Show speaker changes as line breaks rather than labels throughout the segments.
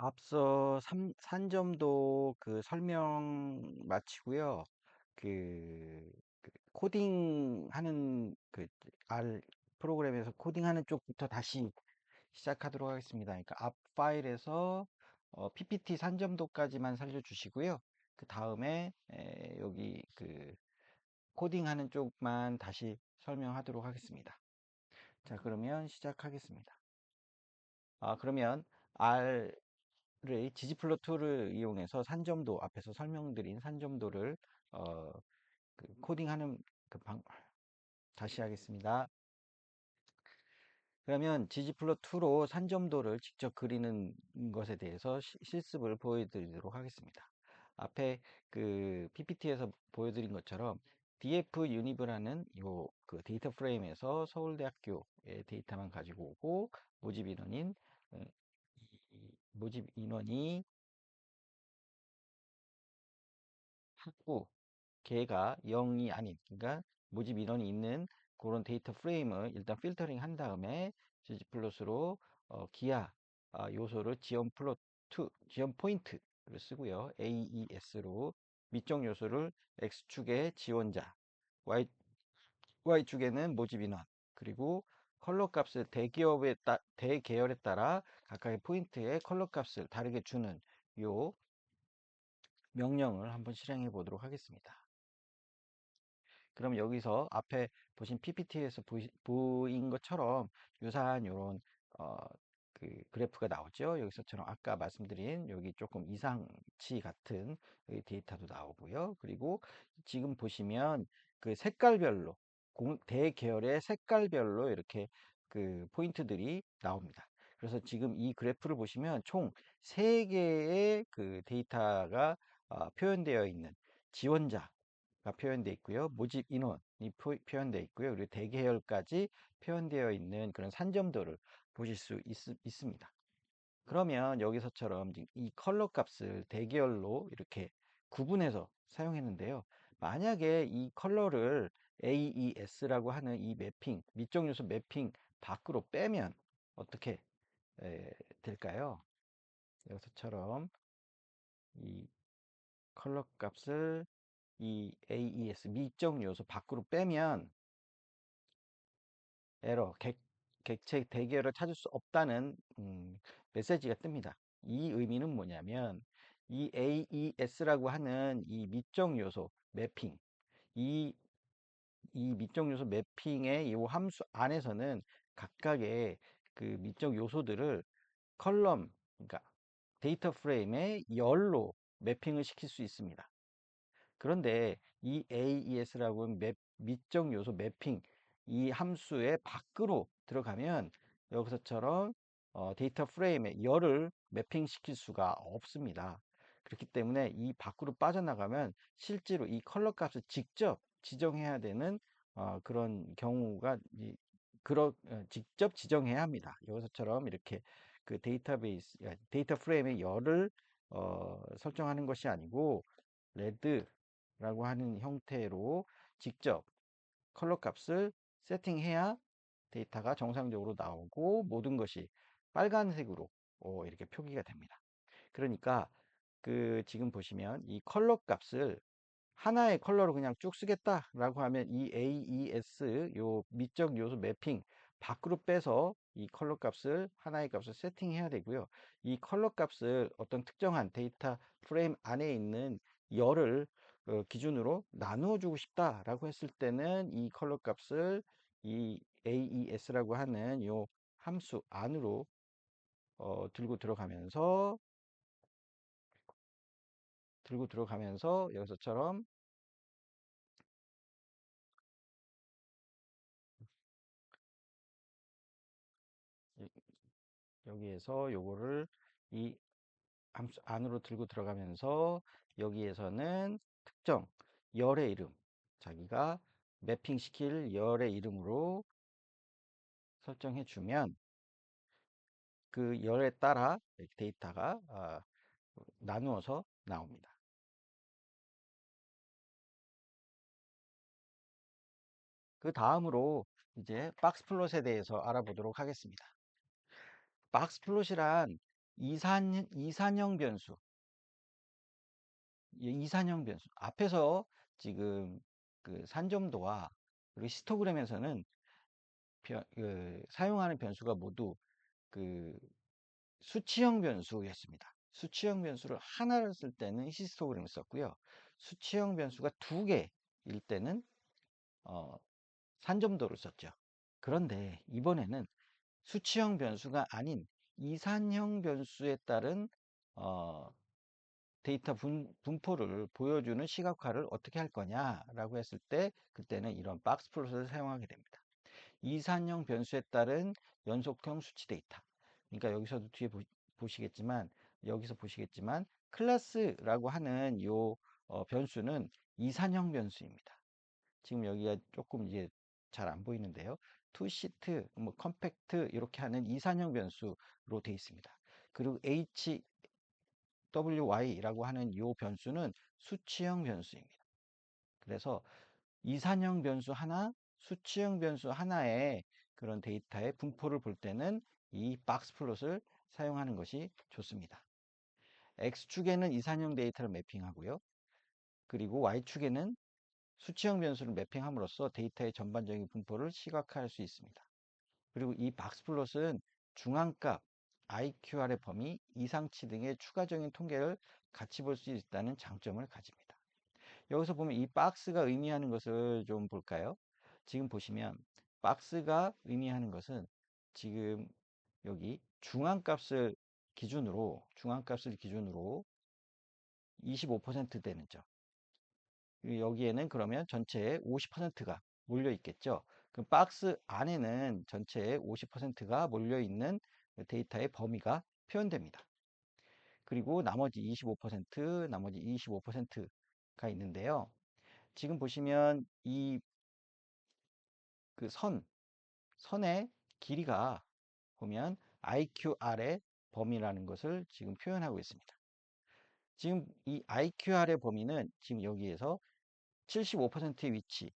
앞서 산점도 그 설명 마치고요. 코딩하는 R 프로그램에서 코딩하는 쪽부터 다시 시작하도록 하겠습니다. 그러니까 앞 파일에서 PPT 산점도까지만 살려주시고요. 그 다음에 여기 코딩하는 쪽만 다시 설명하도록 하겠습니다. 자, 그러면 시작하겠습니다. 그러면 R 를 지지플로2를 이용해서 산점도 앞에서 설명드린 산점도를 어, 코딩하는 그 방, 다시 하겠습니다. 그러면 지지플로2로 산점도를 직접 그리는 것에 대해서 실습을 보여드리도록 하겠습니다. 앞에 그 PPT에서 보여드린 것처럼 df univ라는 그 데이터 프레임에서 서울대학교의 데이터만 가지고 오고 모집 인원인 어, 모집 인원이 학부 걔가 0이 아닌, 그러니까 모집 인원이 있는 그런 데이터 프레임을 일단 필터링 한 다음에 gg플롯으로 기하 요소를 지원 포인트를 쓰고요. AES로 미적 요소를 x축의 지원자, y축에는 모집 인원, 그리고 컬러 값을 대계열에 따라 각각의 포인트의 컬러 값을 다르게 주는 요 명령을 한번 실행해 보도록 하겠습니다. 그럼 여기서 앞에 보신 PPT에서 보인 것처럼 유사한 이런 어, 그래프가 나오죠. 여기서처럼 아까 말씀드린 여기 조금 이상치 같은 이 데이터도 나오고요. 그리고 지금 보시면 그 색깔별로 대계열의 색깔별로 이렇게 그 포인트들이 나옵니다. 그래서 지금 이 그래프를 보시면 총 3개의 그 데이터가 표현되어 있는 지원자 표현되어 있고요. 모집 인원이 표현되어 있고요. 그리고 대계열까지 표현되어 있는 그런 산점도를 보실 수 있습니다. 그러면 여기서처럼 이 컬러 값을 대계열로 이렇게 구분해서 사용했는데요. 만약에 이 컬러를 AES라고 하는 이 매핑, 미적 요소 매핑 밖으로 빼면 어떻게 될까요? 여기서처럼 이 컬러 값을 이 AES 미적 요소 밖으로 빼면 에러 객체 대결을 찾을 수 없다는 메시지가 뜹니다. 이 의미는 뭐냐면 이 AES라고 하는 이 미적 요소 매핑 이, 이 미적 요소 매핑의 이 함수 안에서는 각각의 그 미적 요소들을 컬럼, 그러니까 데이터 프레임의 열로 매핑을 시킬 수 있습니다. 그런데 이 AES라고 하는 미적 요소 매핑 이 함수의 밖으로 들어가면 여기서처럼 데이터 프레임에 열을 매핑시킬 수가 없습니다. 그렇기 때문에 이 밖으로 빠져나가면 실제로 이 컬러 값을 직접 지정해야 되는 그런 경우가 직접 지정해야 합니다. 여기서처럼 이렇게 그 데이터 프레임의 열을 설정하는 것이 아니고 레드라고 하는 형태로 직접 컬러 값을 세팅해야 데이터가 정상적으로 나오고 모든 것이 빨간색으로 이렇게 표기가 됩니다. 그러니까 지금 보시면 이 컬러 값을 하나의 컬러로 그냥 쭉 쓰겠다라고 하면 이 AES 요 미적 요소 매핑 밖으로 빼서 이 컬러 값을 하나의 값을 세팅해야 되고요. 이 컬러 값을 어떤 특정한 데이터 프레임 안에 있는 열을 기준으로 나누어 주고 싶다라고 했을 때는 이 컬러 값을 이 AES라고 하는 요 함수 안으로 들고 들어가면서 여기서처럼 여기에서 요거를 이 함수 안으로 들고 들어가면서 여기에서는 특정 열의 이름, 자기가 매핑 시킬 열의 이름으로 설정해 주면 그 열에 따라 데이터가 나누어서 나옵니다. 그 다음으로 이제 박스플롯에 대해서 알아보도록 하겠습니다. 박스플롯이란 이산형 변수, 이산형 변수. 앞에서 지금 그 산점도와 그리고 히스토그램에서는 사용하는 변수가 모두 그 수치형 변수였습니다. 수치형 변수를 하나를 쓸 때는 히스토그램을 썼고요. 수치형 변수가 두 개일 때는 산점도를 썼죠. 그런데 이번에는 수치형 변수가 아닌 이산형 변수에 따른 어, 데이터 분포를 보여주는 시각화를 어떻게 할 거냐라고 했을 때 그때는 이런 박스 플롯을 사용하게 됩니다. 이산형 변수에 따른 연속형 수치 데이터. 그러니까 여기서도 뒤에 여기서 보시겠지만 클래스라고 하는 요 변수는 이산형 변수입니다. 지금 여기가 조금 이제 잘 안 보이는데요. 투시트, 뭐 컴팩트 이렇게 하는 이산형 변수로 되어 있습니다. 그리고 HWY라고 하는 이 변수는 수치형 변수입니다. 그래서 이산형 변수 하나, 수치형 변수 하나의 그런 데이터의 분포를 볼 때는 이 박스 플롯을 사용하는 것이 좋습니다. X축에는 이산형 데이터를 매핑하고요. 그리고 Y축에는 수치형 변수를 매핑함으로써 데이터의 전반적인 분포를 시각화할 수 있습니다. 그리고 이 박스플롯은 중앙값, IQR의 범위, 이상치 등의 추가적인 통계를 같이 볼 수 있다는 장점을 가집니다. 여기서 보면 이 박스가 의미하는 것을 좀 볼까요? 지금 보시면 박스가 의미하는 것은 지금 여기 중앙값을 기준으로 25% 되는 점. 여기에는 그러면 전체의 50%가 몰려 있겠죠. 그 박스 안에는 전체의 50%가 몰려 있는 데이터의 범위가 표현됩니다. 그리고 나머지 25%가 있는데요. 지금 보시면 이 그 선의 길이가 보면 IQR의 범위라는 것을 지금 표현하고 있습니다. 지금 이 IQR의 범위는 지금 여기에서 75%의 위치,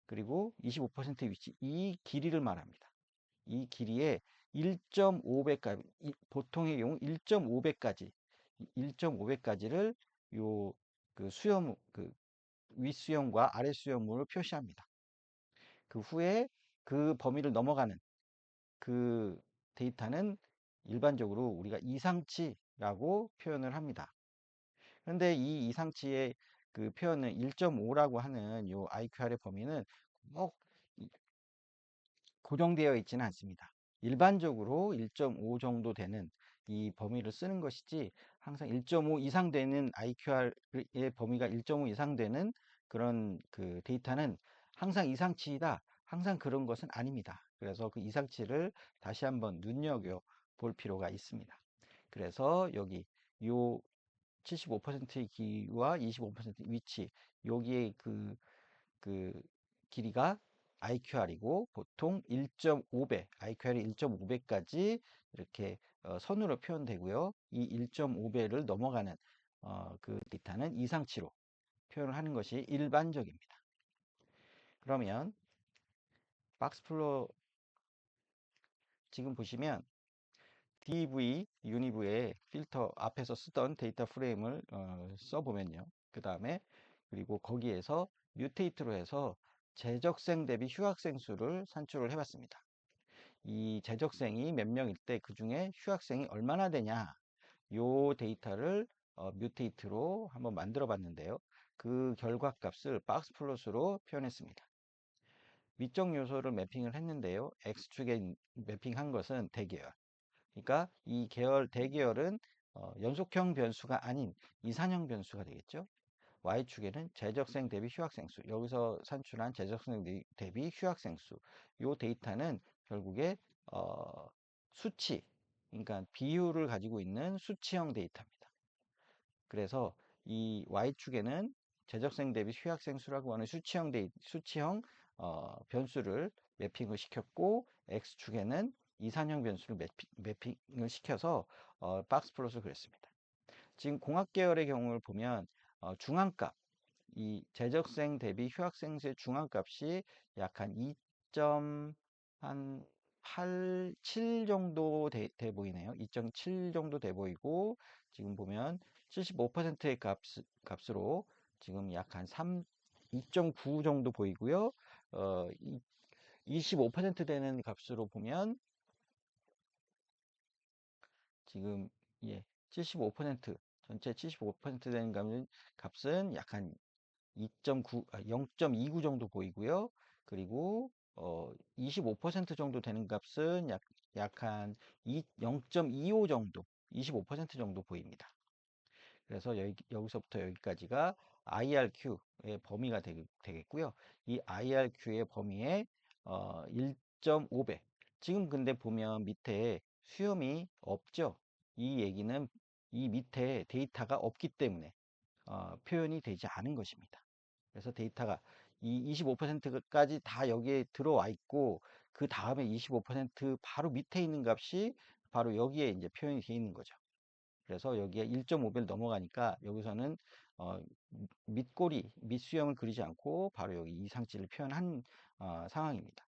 그리고 25%의 위치, 이 길이를 말합니다. 이 길이의 1.5배까지, 보통의 경우 1.5배까지, 1.5배까지를 요 그 수염, 그 윗수염과 아랫수염으로 표시합니다. 그 후에 그 범위를 넘어가는 그 데이터는 일반적으로 우리가 이상치라고 표현을 합니다. 그런데 이 이상치의 그 표현은 1.5라고 하는 요 IQR의 범위는 꼭 고정되어 있지는 않습니다. 일반적으로 1.5 정도 되는 이 범위를 쓰는 것이지 항상 1.5 이상 되는 IQR의 범위가 1.5 이상 되는 그런 그 데이터는 항상 이상치이다. 항상 그런 것은 아닙니다. 그래서 그 이상치를 다시 한번 눈여겨 볼 필요가 있습니다. 그래서 여기 요 75%의 길이와 25% 위치, 여기에 그 길이가 IQR이고 보통 1.5배, IQR이 1.5배까지 이렇게 선으로 표현되고요. 이 1.5배를 넘어가는 그 데이터는 이상치로 표현을 하는 것이 일반적입니다. 그러면 박스플롯 지금 보시면 DV, 유니브의 필터 앞에서 쓰던 데이터 프레임을 써보면요. 그 다음에 그리고 거기에서 뮤테이트로 해서 재적생 대비 휴학생 수를 산출을 해봤습니다. 이 재적생이 몇 명일 때 그 중에 휴학생이 얼마나 되냐 요 데이터를 뮤테이트로 한번 만들어 봤는데요. 그 결과 값을 박스 플롯으로 표현했습니다. 위적 요소를 매핑을 했는데요. X축에 매핑한 것은 대계열. 그러니까 이 대계열은 연속형 변수가 아닌 이산형 변수가 되겠죠. Y축에는 재적생 대비 휴학생 수, 여기서 산출한 재적생 대비 휴학생 수, 이 데이터는 결국에 수치, 그러니까 비율을 가지고 있는 수치형 데이터입니다. 그래서 이 Y축에는 재적생 대비 휴학생 수라고 하는 수치형 변수를 매핑을 시켰고, X축에는 이산형 변수를 매핑을 시켜서 박스 플롯을 그렸습니다. 지금 공학 계열의 경우를 보면 중앙값, 이 재적생 대비 휴학생수의 중앙값이 약 한 2.87 정도 돼 보이네요. 2.7 정도 돼 보이고, 지금 보면 75%의 값으로 지금 약 한 2.9 정도 보이고요. 25% 되는 값으로 보면 지금, 예, 75%, 전체 75% 되는 값은 약 한 0.29 정도 보이고요. 그리고 25% 정도 되는 값은 약 한 0.25 정도, 25% 정도 보입니다. 그래서 여기서부터 여기까지가 IRQ의 범위가 되겠고요. 이 IRQ의 범위에 1.5배. 지금 근데 보면 밑에 수염이 없죠. 이 얘기는 이 밑에 데이터가 없기 때문에 표현이 되지 않은 것입니다. 그래서 데이터가 이 25%까지 다 여기에 들어와 있고, 그 다음에 25% 바로 밑에 있는 값이 바로 여기에 이제 표현이 되어 있는 거죠. 그래서 여기에 1.5배를 넘어가니까 여기서는 어, 밑수염을 그리지 않고 바로 여기 이상치를 표현한 상황입니다.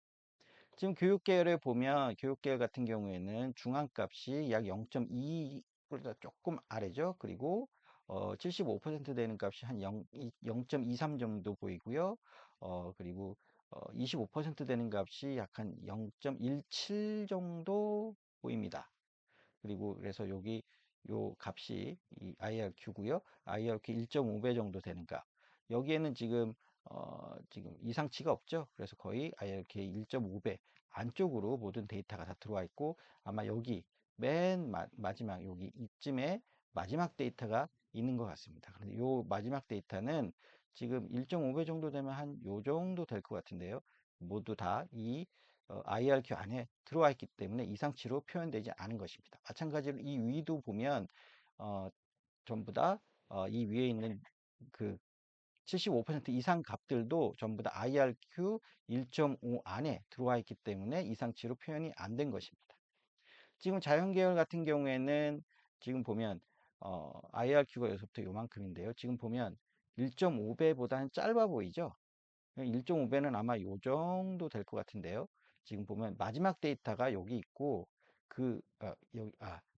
지금 교육계열에 보면, 교육계열 같은 경우에는 중앙값이 약 0.2보다 조금 아래죠. 그리고 75% 되는 값이 한 0.23 정도 보이고요. 그리고 25% 되는 값이 약 한 0.17 정도 보입니다. 그리고 그래서 여기 요 값이 이 IRQ고요. IRQ 1.5배 정도 되는 값. 여기에는 지금 이상치가 없죠. 그래서 거의 IRQ 1.5배 안쪽으로 모든 데이터가 다 들어와 있고, 아마 여기 맨 마지막 여기 이쯤에 마지막 데이터가 있는 것 같습니다. 그런데 요 마지막 데이터는 지금 1.5배 정도 되면 한 요 정도 될 것 같은데요. 모두 다이 IRQ 안에 들어와 있기 때문에 이상치로 표현되지 않은 것입니다. 마찬가지로 이 위도 보면 어, 전부 다 이 위에 있는 그 75% 이상 값들도 전부 다 IRQ 1.5 안에 들어와 있기 때문에 이상치로 표현이 안 된 것입니다. 지금 자연계열 같은 경우에는 지금 보면 IRQ가 여기서부터 요만큼인데요. 지금 보면 1.5배보다는 짧아 보이죠? 1.5배는 아마 요 정도 될 것 같은데요. 지금 보면 마지막 데이터가 여기 있고,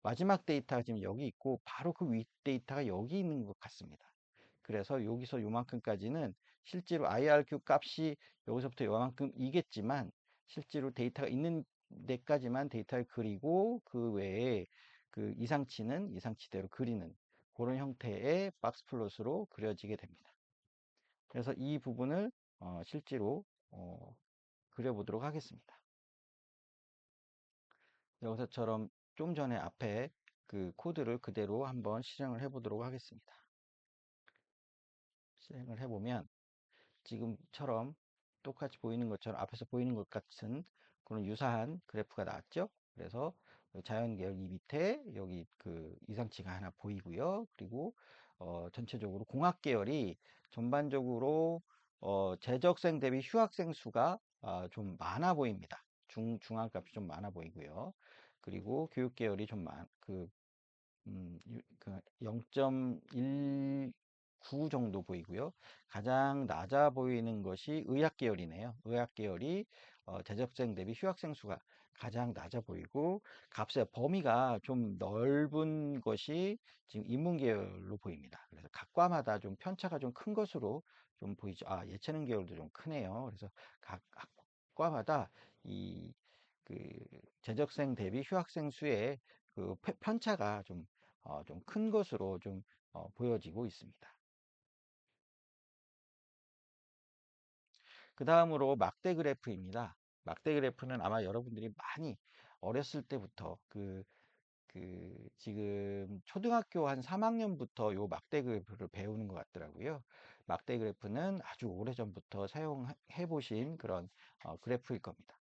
마지막 데이터가 지금 여기 있고, 바로 그 윗 데이터가 여기 있는 것 같습니다. 그래서 여기서 요만큼까지는 실제로 IRQ 값이 여기서부터 요만큼이겠지만, 실제로 데이터가 있는 데까지만 데이터를 그리고, 그 외에 그 이상치는 이상치대로 그리는 그런 형태의 박스 플롯으로 그려지게 됩니다. 그래서 이 부분을 실제로 그려보도록 하겠습니다. 여기서처럼 좀 전에 앞에 그 코드를 그대로 한번 실행을 해보도록 하겠습니다. 실행을 해보면 지금처럼 똑같이 보이는 것처럼, 앞에서 보이는 것 같은 그런 유사한 그래프가 나왔죠. 그래서 자연계열 이 밑에 여기 그 이상치가 하나 보이고요. 그리고 전체적으로 공학계열이 전반적으로 재적생 대비 휴학생 수가 좀 많아 보입니다. 중앙값이 좀 많아 보이고요. 그리고 교육계열이 좀 그 0.19 정도 보이고요. 가장 낮아 보이는 것이 의학 계열이네요. 의학 계열이 재적생 대비 휴학생 수가 가장 낮아 보이고, 값의 범위가 좀 넓은 것이 지금 인문 계열로 보입니다. 그래서 각 과마다 좀 편차가 좀 큰 것으로 좀 보이죠. 예체능 계열도 좀 크네요. 그래서 각 과마다 이 그 재적생 대비 휴학생 수의 그 편차가 좀 큰 것으로 좀 보여지고 있습니다. 그 다음으로 막대 그래프입니다. 막대 그래프는 아마 여러분들이 많이 어렸을 때부터 지금 초등학교 한 3학년부터 요 막대 그래프를 배우는 것 같더라고요. 막대 그래프는 아주 오래전부터 사용해 보신 그런 그래프일 겁니다.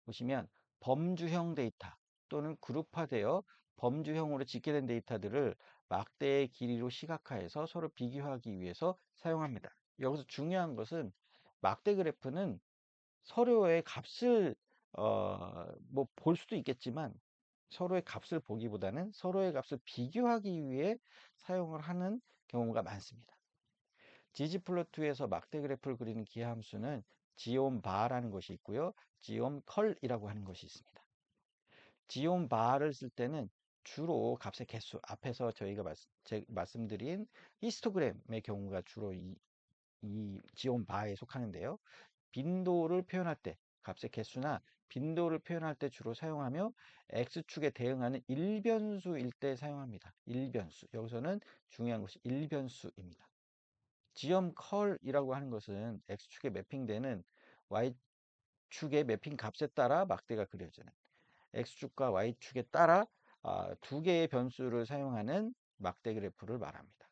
보시면 범주형 데이터 또는 그룹화되어 범주형으로 집계된 데이터들을 막대의 길이로 시각화해서 서로 비교하기 위해서 사용합니다. 여기서 중요한 것은 막대 그래프는 서로의 값을 뭐 볼 수도 있겠지만, 서로의 값을 보기보다는 서로의 값을 비교하기 위해 사용을 하는 경우가 많습니다. 지지플로트에서 막대 그래프를 그리는 기하함수는 지옴바라는 것이 있고요. 지옴컬이라고 하는 것이 있습니다. 지옴바를 쓸 때는 주로 값의 개수, 앞에서 저희가 말씀드린 히스토그램의 경우가 주로 이 지옴바에 속하는데요. 빈도를 표현할 때, 값의 개수나 빈도를 표현할 때 주로 사용하며 x축에 대응하는 일변수일 때 사용합니다. 일변수. 여기서는 중요한 것이 일변수입니다. 지점 컬이라고 하는 것은 x축에 매핑되는 y축의 매핑 값에 따라 막대가 그려지는 x축과 y축에 따라 두 개의 변수를 사용하는 막대 그래프를 말합니다.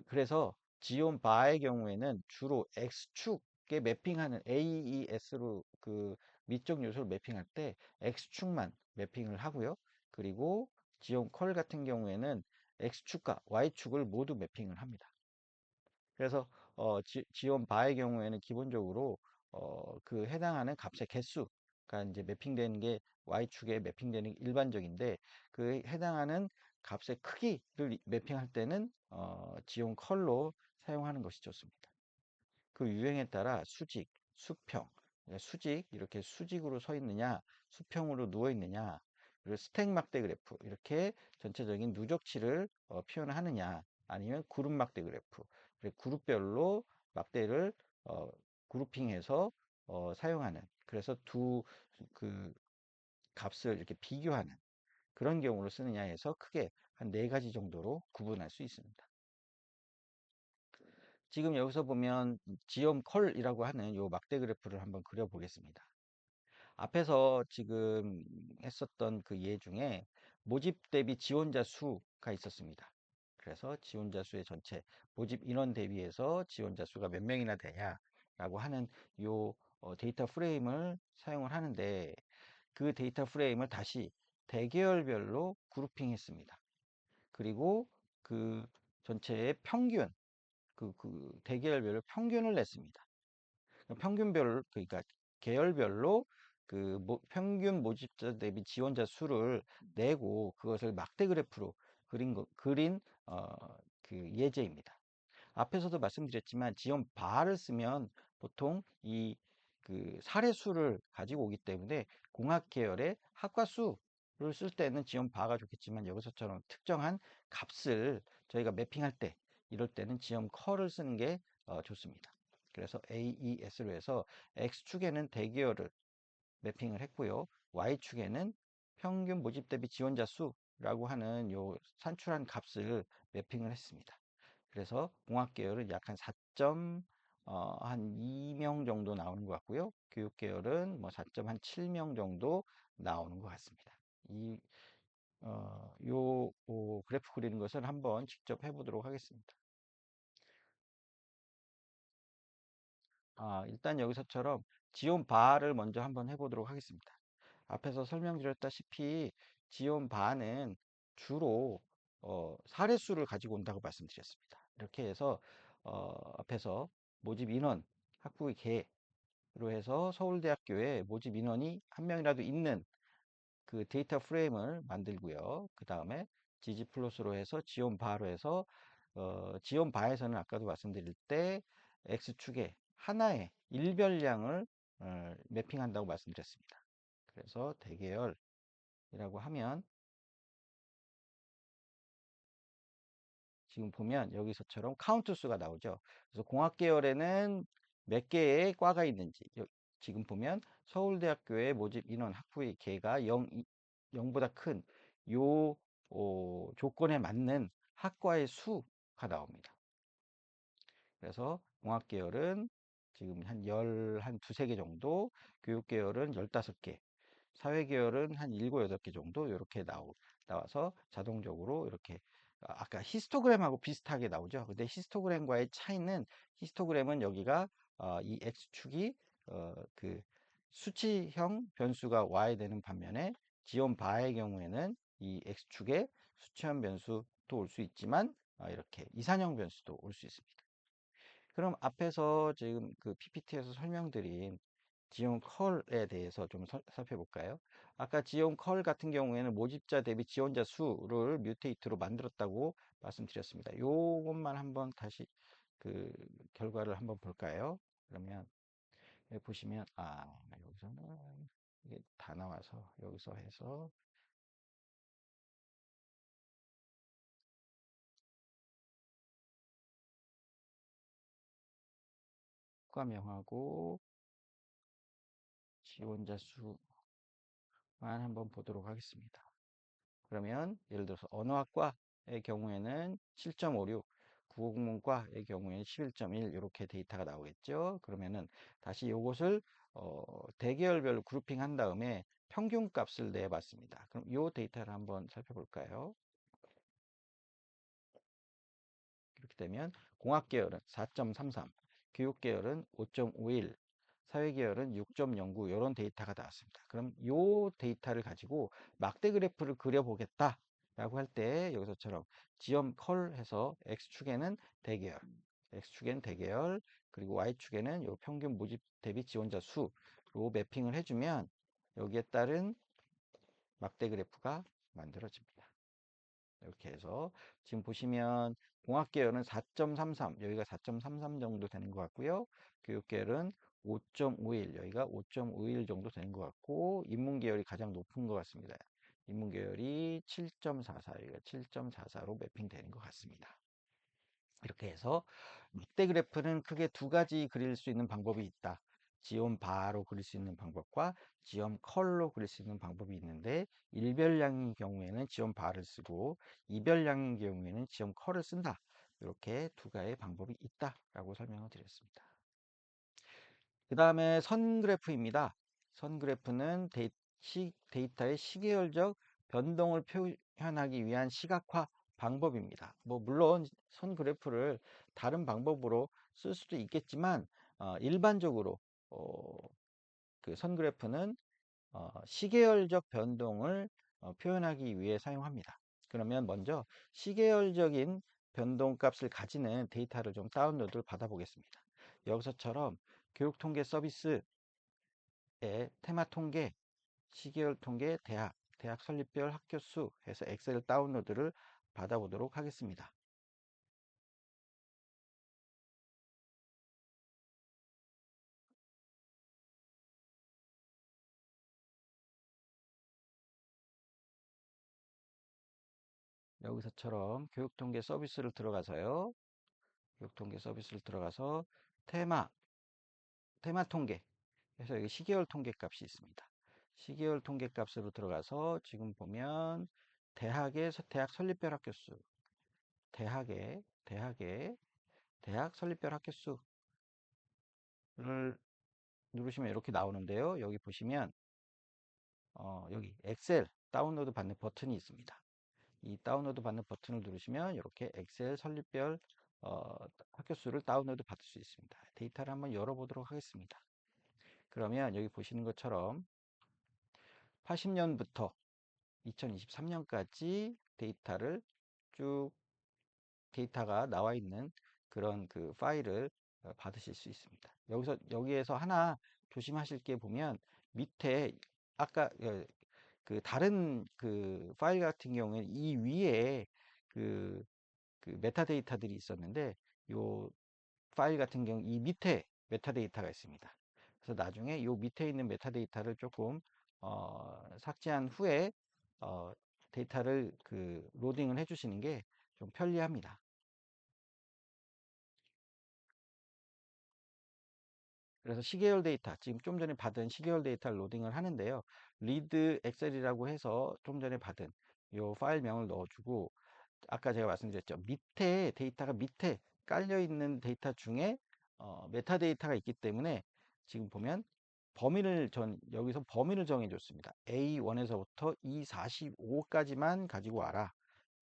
그래서 지온 바의 경우에는 주로 x축에 매핑하는 AES로 그 미적 요소를 매핑할 때 x축만 매핑을 하고요. 그리고 지온 컬 같은 경우에는 x축과 y축을 모두 매핑을 합니다. 그래서 지원 바의 경우에는 기본적으로 그 해당하는 값의 개수가 이제 매핑되는 게 y축에 매핑되는 게 일반적인데 그 해당하는 값의 크기를 매핑할 때는 지온 컬로 사용하는 것이 좋습니다. 그 유형에 따라 수직, 수평, 수직 이렇게 수직으로 서 있느냐, 수평으로 누워 있느냐, 그리고 스택 막대 그래프 이렇게 전체적인 누적치를 표현하느냐, 아니면 그룹 막대 그래프, 그룹별로 막대를 어, 그룹핑해서 사용하는. 그래서 두 그 값을 이렇게 비교하는 그런 경우로 쓰느냐 해서 크게 한 네 가지 정도로 구분할 수 있습니다. 지금 여기서 보면 지엄 컬이라고 하는 요 막대 그래프를 한번 그려보겠습니다. 앞에서 지금 했었던 그 예 중에 모집 대비 지원자 수가 있었습니다. 그래서 지원자 수의 전체 모집 인원 대비해서 지원자 수가 몇 명이나 되냐라고 하는 요 데이터 프레임을 사용을 하는데 그 데이터 프레임을 다시 대계열별로 그룹핑했습니다. 그리고 그 전체의 평균 대계열별로 평균을 냈습니다. 그러니까 계열별로 평균 모집자 대비 지원자 수를 내고 그것을 막대 그래프로 그린 그 예제입니다. 앞에서도 말씀드렸지만 지원 바를 쓰면 보통 그 사례수를 가지고 오기 때문에 공학 계열의 학과 수를 쓸 때는 지원 바가 좋겠지만 여기서처럼 특정한 값을 저희가 매핑할 때 이럴 때는 지원 컬을 쓰는 게 좋습니다. 그래서 AES로 해서 X축에는 대기열을 매핑을 했고요. Y축에는 평균 모집 대비 지원자 수라고 하는 요 산출한 값을 매핑을 했습니다. 그래서 공학 계열은 약 한 4점 한 2명 정도 나오는 것 같고요. 교육 계열은 뭐 4점 한 7명 정도 나오는 것 같습니다. 그래프 그리는 것을 한번 직접 해보도록 하겠습니다. 일단 여기서처럼 지온 바를 먼저 한번 해보도록 하겠습니다. 앞에서 설명드렸다시피 지온 바는 주로 사례수를 가지고 온다고 말씀드렸습니다. 이렇게 해서 앞에서 모집 인원, 학부의 개로 해서 서울대학교에 모집 인원이 한 명이라도 있는 그 데이터 프레임을 만들고요. 그 다음에 지지플롯으로 해서 지온 바로 해서 지온 바에서는 아까도 말씀드릴 때 X축에 하나의 일별량을 매핑한다고 말씀드렸습니다. 그래서 대계열이라고 하면 지금 보면 여기서처럼 카운트 수가 나오죠. 그래서 공학 계열에는 몇 개의 과가 있는지 지금 보면 서울대학교의 모집 인원 학부의 개가 0보다 큰 요 조건에 맞는 학과의 수가 나옵니다. 그래서 공학 계열은 지금 한 두세 개 정도, 교육 계열은 15개, 사회 계열은 한 7, 8개 정도 이렇게 나와서 자동적으로 이렇게 아까 히스토그램하고 비슷하게 나오죠. 근데 히스토그램과의 차이는 히스토그램은 여기가 이 x축이 그 수치형 변수가 y 되는 반면에 지온 바의 경우에는 이 x축에 수치형 변수도 올 수 있지만 이렇게 이산형 변수도 올 수 있습니다. 그럼 앞에서 지금 그 PPT에서 설명드린 지온 컬에 대해서 좀 살펴볼까요? 아까 지온 컬 같은 경우에는 모집자 대비 지원자 수를 뮤테이트로 만들었다고 말씀드렸습니다. 요것만 한번 다시 그 결과를 한번 볼까요? 그러면 여기 보시면 여기서는 이게 다 나와서 여기서 해서 국가명하고 지원자 수만 한번 보도록 하겠습니다. 그러면 예를 들어서 언어학과의 경우에는 7.56, 국어국문과의 경우에는 11.1 이렇게 데이터가 나오겠죠. 그러면은 다시 이것을 대계열별로 그룹핑한 다음에 평균 값을 내봤습니다. 그럼 이 데이터를 한번 살펴볼까요? 이렇게 되면 공학계열은 4.33, 교육계열은 5.51, 사회계열은 6.09 이런 데이터가 나왔습니다. 그럼 이 데이터를 가지고 막대 그래프를 그려보겠다 라고 할 때 여기서처럼 지점 컬 해서 X축에는 대계열, X축에는 대계열, 그리고 Y축에는 요 평균 모집 대비 지원자 수로 매핑을 해주면 여기에 따른 막대 그래프가 만들어집니다. 이렇게 해서 지금 보시면 공학계열은 4.33 여기가 4.33 정도 되는 것 같고요. 교육계열은 5.51 여기가 5.51 정도 되는 것 같고 인문계열이 가장 높은 것 같습니다. 인문계열이 7.44 여기가 7.44로 매핑되는 것 같습니다. 이렇게 해서 막대 그래프는 크게 두 가지 그릴 수 있는 방법이 있다. 지온 바로 그릴 수 있는 방법과 지온 컬로 그릴 수 있는 방법이 있는데 일별량의 경우에는 지온 바를 쓰고 이별량의 경우에는 지온 컬을 쓴다. 이렇게 두 가지의 방법이 있다라고 설명을 드렸습니다. 그 다음에 선 그래프입니다. 선 그래프는 데이터의 시계열적 변동을 표현하기 위한 시각화 방법입니다. 물론 선 그래프를 다른 방법으로 쓸 수도 있겠지만 일반적으로 그 선 그래프는 시계열적 변동을 표현하기 위해 사용합니다. 그러면 먼저 시계열적인 변동값을 가지는 데이터를 좀 다운로드를 받아보겠습니다. 여기서처럼 교육통계 서비스의 테마 통계, 시계열 통계, 대학 설립별 학교 수 해서 엑셀 다운로드를 받아보도록 하겠습니다. 여기서처럼 교육통계 서비스를 들어가서요. 교육통계 서비스를 들어가서 테마, 테마 통계 그래서 여기 시계열 통계 값이 있습니다. 시계열 통계 값으로 들어가서 지금 보면 대학 설립별 학교 수, 대학 설립별 학교 수를 누르시면 이렇게 나오는데요. 여기 보시면 여기 엑셀 다운로드 받는 버튼이 있습니다. 이 다운로드 받는 버튼을 누르시면 이렇게 엑셀 설립별 학교 수를 다운로드 받을 수 있습니다. 데이터를 한번 열어보도록 하겠습니다. 그러면 여기 보시는 것처럼 80년부터 2023년까지 쭉 데이터가 나와 있는 그런 그 파일을 받으실 수 있습니다. 여기에서 하나 조심하실 게 보면 밑에 아까 그 다른 그 파일 같은 경우에는 이 위에 그, 그 메타데이터들이 있었는데 요 파일 같은 경우 이 밑에 메타데이터가 있습니다. 그래서 나중에 요 밑에 있는 메타데이터를 조금 삭제한 후에 어, 데이터를 그 로딩을 해주시는 게 좀 편리합니다. 그래서 시계열 데이터, 지금 좀 전에 받은 시계열 데이터를 로딩을 하는데요. 리드 엑셀이라고 해서 좀 전에 받은 요 파일명을 넣어주고 아까 제가 말씀드렸죠. 밑에 데이터가 밑에 깔려 있는 데이터 중에 메타데이터가 있기 때문에 지금 보면 여기서 범위를 정해 줬습니다. A1에서부터 E45까지만 가지고 와라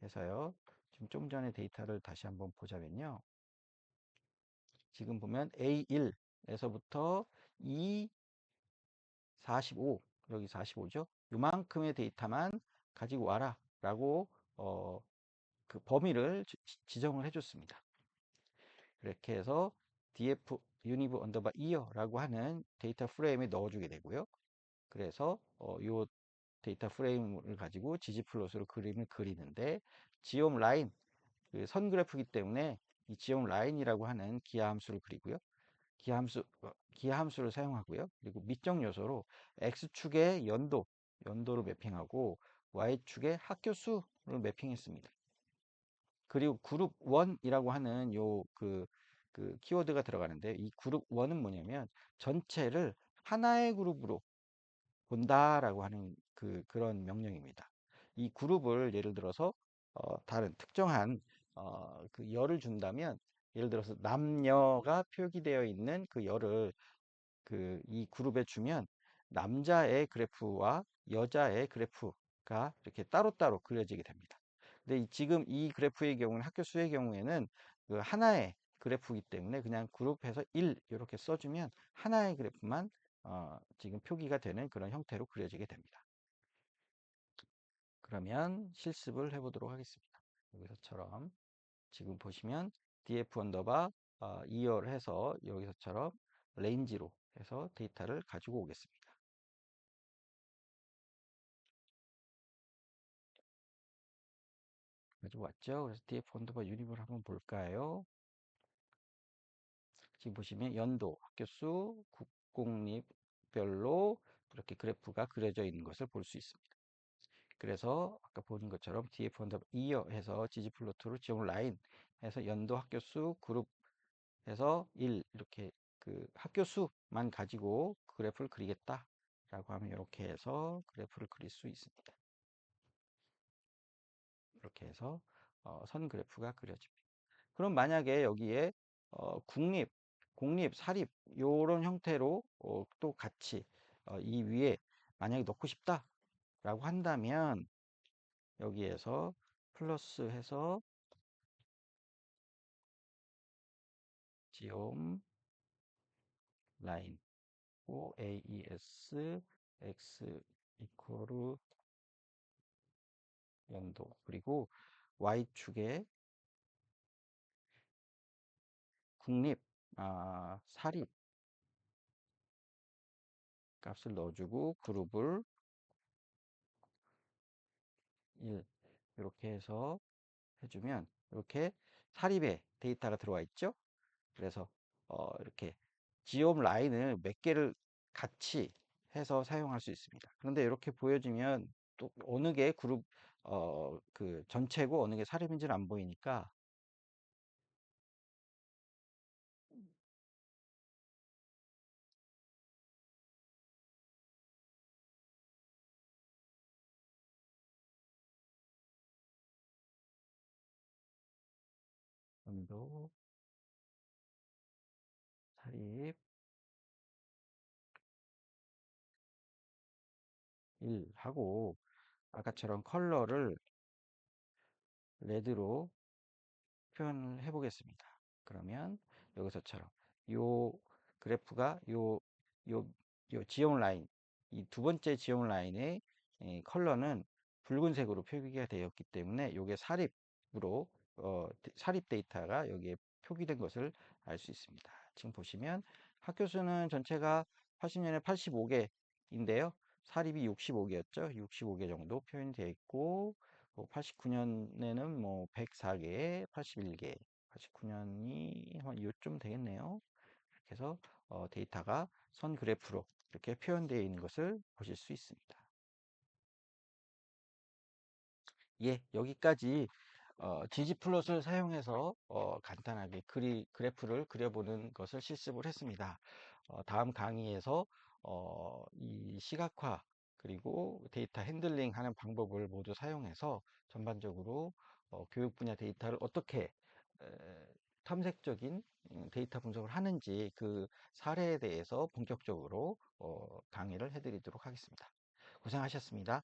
해서요. 지금 좀 전에 데이터를 다시 한번 보자면요. 지금 보면 A1에서부터 E45 여기 45죠. 요만큼의 데이터만 가지고 와라 라고 그 범위를 지정을 해줬습니다. 그렇게 해서 유니브 언더바 이어라고 하는 데이터 프레임에 넣어주게 되고요. 그래서 요 데이터 프레임을 가지고 지지플롯으로 그림을 그리는데 지옴 라인, 그 선 그래프이기 때문에 이 지옴 라인이라고 하는 기하 함수를 그리고요. 기하 함수를 사용하고요. 그리고 미적 요소로 x축의 연도를 매핑하고 y축의 학교 수를 매핑했습니다. 그리고 그룹 1이라고 하는 그 키워드가 들어가는데 이 그룹 1은 뭐냐면 전체를 하나의 그룹으로 본다라고 하는 그런 명령입니다. 이 그룹을 예를 들어서 다른 특정한 그 열을 준다면 예를 들어서 남녀가 표기되어 있는 그 열을 이 그룹에 주면 남자의 그래프와 여자의 그래프가 이렇게 따로따로 그려지게 됩니다. 근데 지금 이 그래프의 경우는 학교 수의 경우에는 그 하나의 그래프이기 때문에 그냥 그룹해서 1 이렇게 써주면 하나의 그래프만 지금 표기가 되는 그런 형태로 그려지게 됩니다. 그러면 실습을 해보도록 하겠습니다. 여기서처럼 지금 보시면 df 언더바 2열 해서 여기서처럼 레인지로 해서 데이터를 가지고 오겠습니다. 가지고 왔죠. 그래서 df 언더바 유니브를 한번 볼까요? 지금 보시면 연도, 학교수, 국공립별로 이렇게 그래프가 그려져 있는 것을 볼 수 있습니다. 그래서 아까 보는 것처럼 df 언더바 이어 해서 지지플로트로 지원 라인 해서 연도, 학교수, 그룹 해서 1 이렇게 그 학교 수만 가지고 그래프를 그리겠다 라고 하면 이렇게 해서 그래프를 그릴 수 있습니다. 이렇게 해서 선 그래프가 그려집니다. 그럼 만약에 여기에 국립, 공립, 사립 이런 형태로 또 같이 이 위에 만약에 넣고 싶다 라고 한다면 여기에서 플러스 해서 지옴 라인 AES X 이퀄 연도 그리고 Y축에 국립, 사립 값을 넣어주고 그룹을 1 이렇게 해서 해주면 이렇게 사립에 데이터가 들어와 있죠. 그래서 이렇게 지옴 라인을 몇 개를 같이 해서 사용할 수 있습니다. 그런데 이렇게 보여지면 또 어느 게 그룹 그 전체고 어느 게 사립인지는 안 보이니까 연도 사립 1 하고 아까처럼 컬러를 레드로 표현을 해 보겠습니다. 그러면 여기서처럼 요 그래프가 요, 요 지온 라인, 이 두 번째 지온 라인의 컬러는 붉은색으로 표기가 되었기 때문에 이게 사립으로 사립 데이터가 여기에 표기된 것을 알 수 있습니다. 지금 보시면 학교 수는 전체가 80년에 85개인데요. 사립이 65개였죠. 65개 정도 표현이 되어 있고 89년에는 뭐 104개, 81개, 89년이 한 요쯤 되겠네요. 이렇게 해서 데이터가 선 그래프로 이렇게 표현되어 있는 것을 보실 수 있습니다. 예, 여기까지 지지플롯을 사용해서 간단하게 그래프를 그려보는 것을 실습을 했습니다. 다음 강의에서 이 시각화 그리고 데이터 핸들링 하는 방법을 모두 사용해서 전반적으로 교육 분야 데이터를 어떻게 에, 탐색적인 데이터 분석을 하는지 그 사례에 대해서 본격적으로 강의를 해드리도록 하겠습니다. 고생하셨습니다.